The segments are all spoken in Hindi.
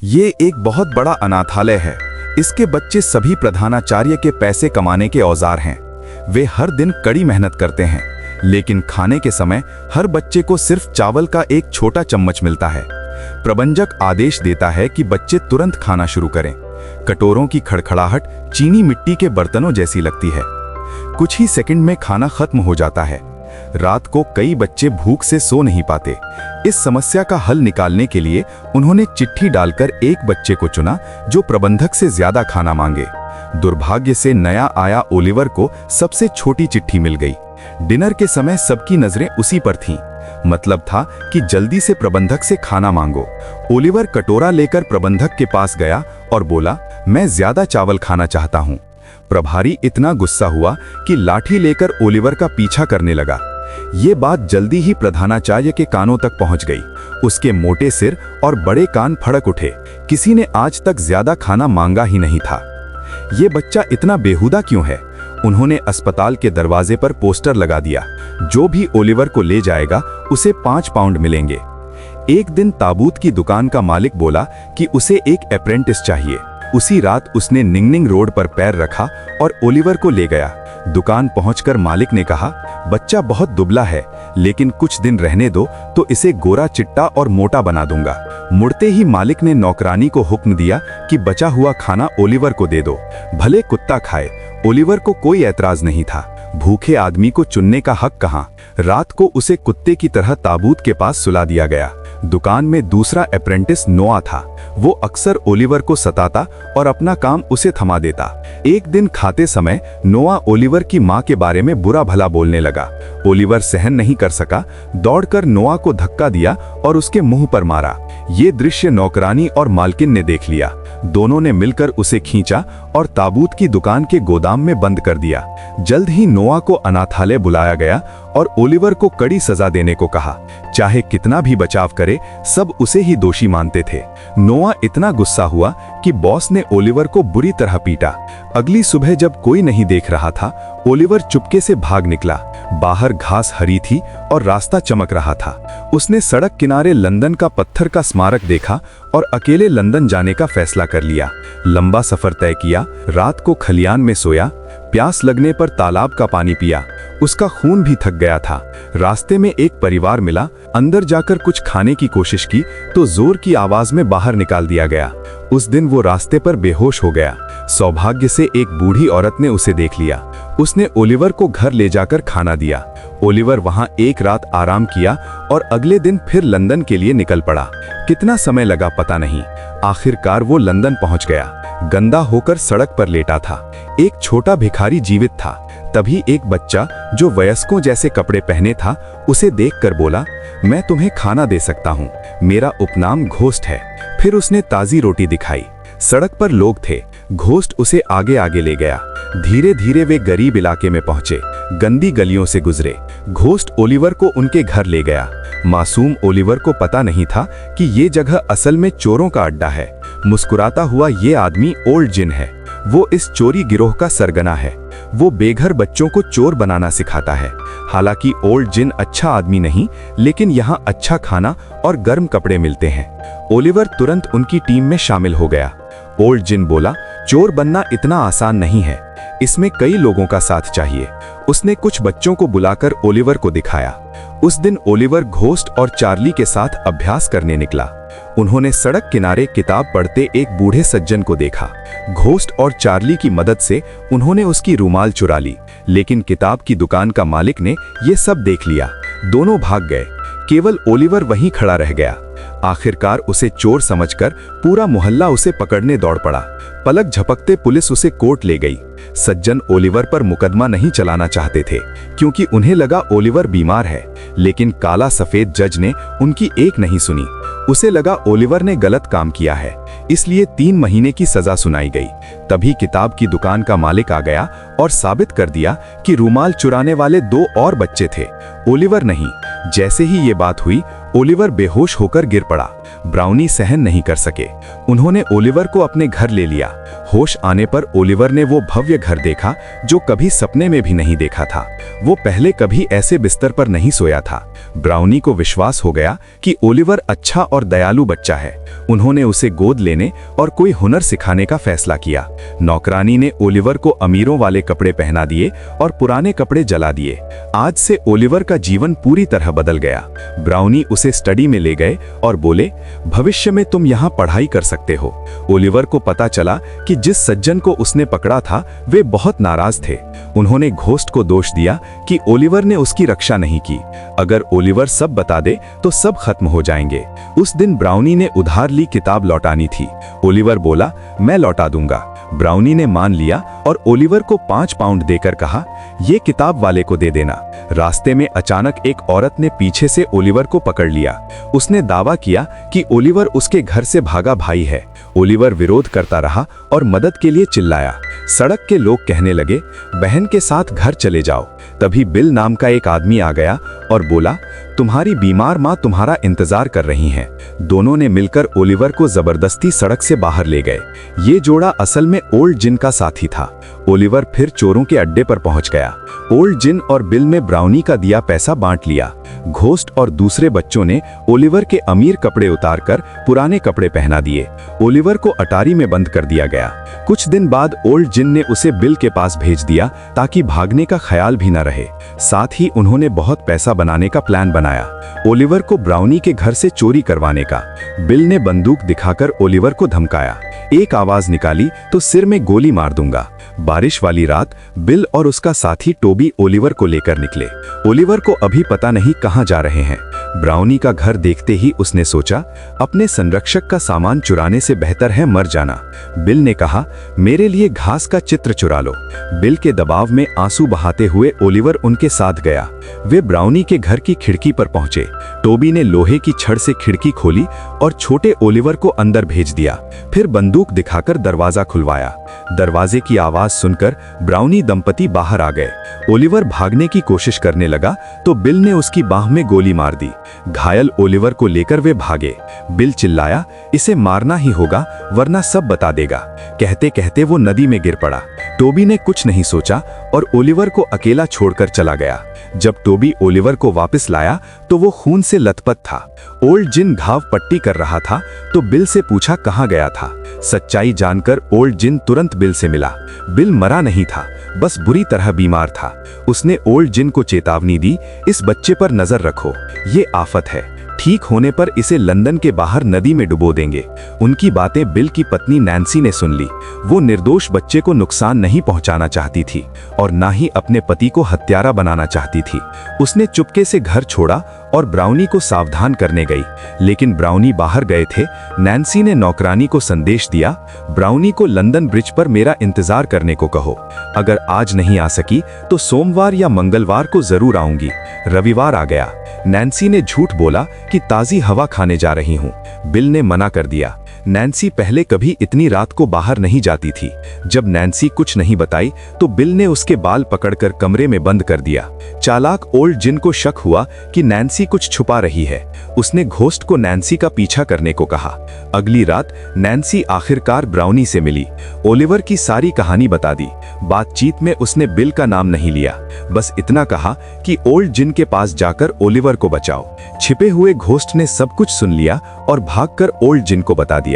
ये एक बहुत बड़ा अनाथालय है। इसके बच्चे सभी प्रधानाचार्य के पैसे कमाने के औजार हैं। वे हर दिन कड़ी मेहनत करते हैं, लेकिन खाने के समय हर बच्चे को सिर्फ चावल का एक छोटा चम्मच मिलता है। प्रबंधक आदेश देता है कि बच्चे तुरंत खाना शुरू करें। कटोरों की खड़खड़ाहट चीनी मिट्टी के बर्तनों जैसी लगती है। कुछ ही सेकंड में खाना खत्म हो जाता है। रात को कई बच्चे भूख से सो नहीं पाते। इस समस्या का हल निकालने के लिए उन्होंने चिट्ठी डालकर एक बच्चे को चुना जो प्रबंधक से ज्यादा खाना मांगे। दुर्भाग्य से नया आया ओलिवर को सबसे छोटी चिट्ठी मिल गई। डिनर के समय सबकी नजरें उसी पर थीं। मतलब था कि जल्दी से प्रबंधक से खाना मांगो। ओलिवर कटोरा लेकर प्रबंधक के पास गया और बोला, मैं ज्यादा चावल खाना चाहता हूँ। प्रभारी इतना गुस्सा हुआ कि लाठी लेकर ओलिवर का पीछा करने लगा। ये बात जल्दी ही प्रधानाचार्य के कानों तक पहुंच गई। उसके मोटे सिर और बड़े कान फड़क उठे। किसी ने आज तक ज्यादा खाना मांगा ही नहीं था। ये बच्चा इतना बेहुदा क्यों है? उन्होंने अस्पताल के दरवाजे पर पोस्टर लगा दिया, जो भी ओलिवर को ले जाएगा उसे 5 पाउंड मिलेंगे। एक दिन ताबूत की दुकान का मालिक बोला कि उसे एक अप्रेंटिस चाहिए। उसी रात उसने निंगनिंग रोड पर पैर रखा और ओलिवर को ले गया। दुकान पहुंचकर मालिक ने कहा, बच्चा बहुत दुबला है, लेकिन कुछ दिन रहने दो तो इसे गोरा चिट्टा और मोटा बना दूंगा। मुड़ते ही मालिक ने नौकरानी को हुक्म दिया कि बचा हुआ खाना ओलिवर को दे दो, भले कुत्ता खाए। ओलिवर को कोई ऐतराज नहीं था। भूखे आदमी को चुनने का हक कहाँ। रात को उसे कुत्ते की तरह ताबूत के पास सुला दिया गया। दुकान में दूसरा अप्रेंटिस नोआ था। वो अक्सर ओलिवर को सताता और अपना काम उसे थमा देता। एक दिन खाते समय नोआ ओलिवर की माँ के बारे में बुरा भला बोलने लगा। ओलिवर सहन नहीं कर सका, दौड़कर नोआ को धक्का दिया और उसके मुंह पर मारा। ये दृश्य नौकरानी और मालकिन ने देख लिया। दोनों ने मिलकर उसे खींचा और ताबूत की दुकान के गोदाम में बंद कर दिया। जल्द ही नोआ को अनाथालय बुलाया गया और ओलिवर को कड़ी सजा देने को कहा। चाहे कितना भी बचाव करे, सब उसे ही दोषी मानते थे। नोआ इतना गुस्सा हुआ कि बॉस ने ओलिवर को बुरी तरह पीटा। अगली सुबह जब कोई नहीं देख रहा था, ओलिवर चुपके से भाग निकला। बाहर घास हरी थी और रास्ता चमक रहा था। उसने सड़क किनारे लंदन का पत्थर का स्मारक देखा और अकेले लंदन जाने का फैसला कर लिया। लंबा सफर तय किया। रात को खलियान में सोया। प्यास लगने पर तालाब का पानी पिया। उसका खून भी थक गया था। रास्ते में एक परिवार मिला। अंदर जाकर कुछ खाने की कोशिश की तो जोर की आवाज में बाहर निकाल दिया गया। उस दिन वो रास्ते पर बेहोश हो गया। सौभाग्य से एक बूढ़ी औरत ने उसे देख लिया। उसने ओलिवर को घर ले जाकर खाना दिया। ओलिवर वहां एक रात आराम किया और अगले दिन फिर लंदन के लिए निकल पड़ा। कितना समय लगा पता नहीं। आखिरकार वो लंदन पहुंच गया। गंदा होकर सड़क पर लेटा था। एक छोटा भिखारी जीवित था। तभी एक बच्चा जो वयस्कों जैसे कपड़े पहने था, उसे देखकर बोला, मैं तुम्हें खाना दे सकता हूँ। मेरा उपनाम घोस्ट है। फिर उसने ताजी रोटी दिखाई। सड़क पर लोग थे। घोस्ट उसे आगे आगे ले गया। धीरे धीरे वे गरीब इलाके में पहुंचे। गंदी गलियों से गुजरे। घोस्ट ओलिवर को उनके घर ले गया। मासूम ओलिवर को पता नहीं था कि ये जगह असल में चोरों का अड्डा है। मुस्कुराता हुआ ये आदमी ओल्ड जिन है। वो इस चोरी गिरोह का सरगना है। वो बेघर बच्चों को चोर बनाना सिखाता है। हालांकि ओल्ड जिन अच्छा आदमी नहीं, लेकिन यहाँ अच्छा खाना और गर्म कपड़े मिलते हैं। ओलिवर तुरंत उनकी टीम में शामिल हो गया। ओल्ड जिन बोला, चोर बनना इतना आसान नहीं है। इसमें कई लोगों का साथ चाहिए। उसने कुछ बच्चों को बुलाकर ओलिवर को दिखाया। उस दिन ओलिवर घोस्ट और चार्ली के साथ अभ्यास करने निकला। उन्होंने सड़क किनारे किताब पढ़ते एक बूढ़े सज्जन को देखा। घोस्ट और चार्ली की मदद से उन्होंने उसकी रुमाल चुरा ली, लेकिन किताब की दुकान का मालिक ने यह सब देख लिया। दोनों भाग गए। केवल ओलिवर वहीं खड़ा रह गया। आखिरकार उसे चोर समझकर पूरा मोहल्ला उसे पकड़ने दौड़ पड़ा। पलक झपकते पुलिस उसे कोर्ट ले गई। सज्जन ओलिवर पर मुकदमा नहीं चलाना चाहते थे, क्योंकि उन्हें लगा ओलिवर बीमार है। लेकिन काला सफेद जज ने उनकी एक नहीं सुनी। उसे लगा ओलिवर ने गलत काम किया है, इसलिए 3 महीने की सजा सुनाई गई। तभी किताब की दुकान का मालिक आ गया और साबित कर दिया कि रुमाल चुराने वाले 2 और बच्चे थे, ओलिवर नहीं। जैसे ही ये बात हुई, ओलिवर बेहोश होकर गिर पड़ा। ब्राउनी सहन नहीं कर सके। उन्होंने ओलिवर को अपने घर ले लिया। होश आने पर ओलिवर ने वो भव्य घर देखा जो कभी सपने में भी नहीं देखा था। वो पहले कभी ऐसे बिस्तर पर नहीं सोया था। ब्राउनी को विश्वास हो गया कि ओलिवर अच्छा और दयालु बच्चा है। उन्होंने उसे गोद लेने और कोई हुनर सिखाने का फैसला किया। नौकरानी ने ओलिवर को अमीरों वाले कपड़े पहना दिए और पुराने कपड़े जला दिए। आज से ओलिवर का जीवन पूरी तरह बदल गया। ब्राउनी उसे स्टडी में ले गए और बोले, भविष्य में तुम यहाँ पढ़ाई कर सकते हो। ओलिवर को पता चला कि जिस सज्जन को उसने पकड़ा था वे बहुत नाराज थे। उन्होंने घोस्ट को दोष दिया कि ओलिवर ने उसकी रक्षा नहीं की। अगर ओलिवर सब बता दे तो सब खत्म हो जाएंगे। उस दिन ब्राउनी ने उधार ली किताब लौटानी थी। ओलिवर बोला, मैं लौटा दूंगा। ब्राउनी ने मान लिया और ओलिवर को 5 पाउंड देकर कहा, ये किताब वाले को दे देना। रास्ते में अचानक एक औरत ने पीछे से ओलिवर को पकड़ लिया। उसने दावा किया कि ओलिवर उसके घर से भागा भाई है। ओलिवर विरोध करता रहा और मदद के लिए चिल्लाया। सड़क के लोग कहने लगे, बहन के साथ घर चले जाओ। तभी बिल नाम का एक आदमी आ गया और बोला, तुम्हारी बीमार माँ तुम्हारा इंतजार कर रही हैं। दोनों ने मिलकर ओलिवर को जबरदस्ती सड़क से बाहर ले गए। ये जोड़ा असल में ओल्ड जिन का साथी था। ओलिवर फिर चोरों के अड्डे पर पहुंच गया। ओल्ड जिन और बिल में ब्राउनी का दिया पैसा बांट लिया। घोस्ट और दूसरे बच्चों ने ओलिवर के अमीर कपड़े उतारकर पुराने कपड़े पहना दिए। ओलिवर को अटारी में बंद कर दिया गया। कुछ दिन बाद ओल्ड जिन ने उसे बिल के पास भेज दिया ताकि भागने का ख्याल भी न रहे। साथ ही उन्होंने बहुत पैसा बनाने का प्लान बनाया, ओलिवर को ब्राउनी के घर से चोरी करवाने का। बिल ने बंदूक दिखाकर ओलिवर को धमकाया, एक आवाज निकाली तो सिर में गोली मार दूंगा। बारिश वाली रात बिल और उसका साथी टोबी ओलिवर को लेकर निकले। ओलिवर को अभी पता नहीं कहां जा रहे हैं। ब्राउनी का घर देखते ही उसने सोचा, अपने संरक्षक का सामान चुराने से बेहतर है मर जाना। बिल ने कहा, मेरे लिए घास का चित्र चुरा लो। बिल के दबाव में आंसू बहाते हुए ओलिवर उनके साथ गया। वे ब्राउनी के घर की खिड़की पर पहुंचे। टोबी ने लोहे की छड़ से खिड़की खोली और छोटे ओलिवर को अंदर भेज दिया। फिर बंदूक दिखाकर दरवाजा खुलवाया। दरवाजे की आवाज सुनकर ब्राउनी दंपति बाहर आ गए। ओलिवर भागने की कोशिश करने लगा तो बिल ने उसकी बाह में गोली मार दी। घायल ओलिवर को लेकर वे भागे। बिल चिल्लाया, इसे मारना ही होगा वरना सब बता देगा। कहते कहते वो नदी में गिर पड़ा। टोबी ने कुछ नहीं सोचा और ओलिवर को अकेला छोड़कर चला गया। जब टोबी ओलिवर को वापस लाया तो वो खून से लथपथ था। ओल्ड जिन घाव पट्टी कर रहा था तो बिल से पूछा कहाँ गया था। सच्चाई जानकर ओल्ड जिन तुरंत बिल से मिला। बिल मरा नहीं था, बस बुरी तरह बीमार था। उसने ओल्ड जिन को चेतावनी दी, इस बच्चे पर नजर रखो, ये आफत है। ठीक होने पर इसे लंदन के बाहर नदी में डुबो देंगे। उनकी बातें बिल की पत्नी नैन्सी ने सुन ली। वो निर्दोष बच्चे को नुकसान नहीं पहुंचाना चाहती थी और ना ही अपने पति को हत्यारा बनाना चाहती थी। उसने चुपके से घर छोड़ा और ब्राउनी को सावधान करने गई, लेकिन ब्राउनी बाहर गए थे। नैन्सी ने नौकरानी को संदेश दिया, ब्राउनी को लंदन ब्रिज पर मेरा इंतजार करने को कहो। अगर आज नहीं आ सकी तो सोमवार या मंगलवार को जरूर आऊंगी। रविवार आ गया। नैन्सी ने झूठ बोला कि ताजी हवा खाने जा रही हूं। बिल ने मना कर दिया। नैन्सी पहले कभी इतनी रात को बाहर नहीं जाती थी। जब नैन्सी कुछ नहीं बताई तो बिल ने उसके बाल पकड़कर कमरे में बंद कर दिया। चालाक ओल्ड जिन को शक हुआ कि नैन्सी कुछ छुपा रही है। उसने घोस्ट को नैन्सी का पीछा करने को कहा। अगली रात नैन्सी आखिरकार ब्राउनी से मिली। ओलिवर की सारी कहानी बता दी। बातचीत में उसने बिल का नाम नहीं लिया, बस इतना कहा कि ओल्ड जिन के पास जाकर ओलिवर को बचाओ। छिपे हुए घोस्ट ने सब कुछ सुन लिया और भागकर ओल्ड जिन को बता दिया।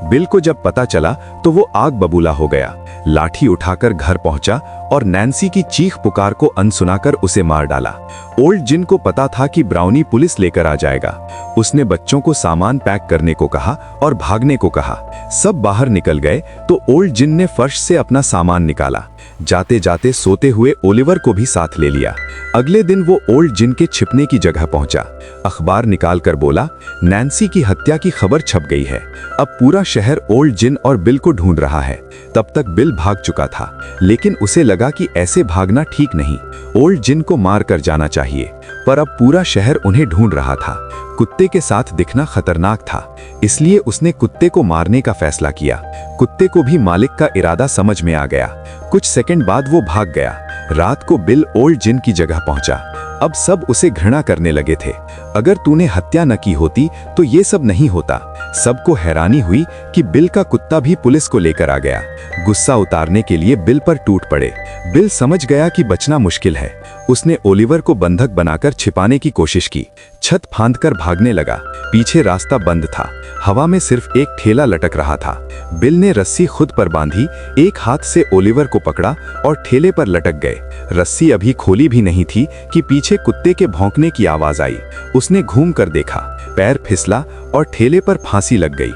बिल को जब पता चला तो वो आग बबूला हो गया। लाठी उठाकर घर पहुंचा और नैन्सी की चीख पुकार को अनसुनाकर उसे मार डाला। ओल्ड जिन को पता था कि ब्राउनी पुलिस लेकर आ जाएगा। उसने बच्चों को सामान पैक करने को कहा और भागने को कहा। सब बाहर निकल गए तो ओल्ड जिन ने फर्श से अपना सामान निकाला। जाते जाते सोते हुए ओलिवर को भी साथ ले लिया। अगले दिन वो ओल्ड जिन के छिपने की जगह पहुंचा। अखबार निकालकर बोला, नैन्सी की हत्या की खबर छप गई है। अब पूरा शहर ओल्ड जिन और बिल को ढूंढ रहा है। तब तक बिल भाग चुका था, लेकिन उसे लगा कि ऐसे भागना ठीक नहीं। ओल्ड जिन को मार कर जाना चाहिए, पर अब पूरा शहर उन्हें ढूंढ रहा था। कुत्ते के साथ दिखना खतरनाक था, इसलिए उसने कुत्ते को मारने का फैसला किया। कुत्ते को भी मालिक का इरादा समझ में आ गया। कुछ सेकंड बाद वो भाग गया। रात को बिल ओल्ड जिन की जगह पहुंचा। अब सब उसे घृणा करने लगे थे। अगर तूने हत्या न की होती तो ये सब नहीं होता। सबको हैरानी हुई कि बिल का कुत्ता भी पुलिस को लेकर आ गया। गुस्सा उतारने के लिए बिल पर टूट पड़े। बिल समझ गया कि बचना मुश्किल है। उसने ओलिवर को बंधक बनाकर छिपाने की कोशिश की। छत फांदकर भागने लगा। पीछे रास्ता बंद था। हवा में सिर्फ एक ठेला लटक रहा था। बिल ने रस्सी खुद पर बांधी, एक हाथ से ओलिवर को पकड़ा और ठेले पर लटक गए। रस्सी अभी खोली भी नहीं थी कि पीछे कुत्ते के भौंकने की आवाज आई। उसने घूम कर देखा, पैर फिसला और ठेले पर फांसी लग गई।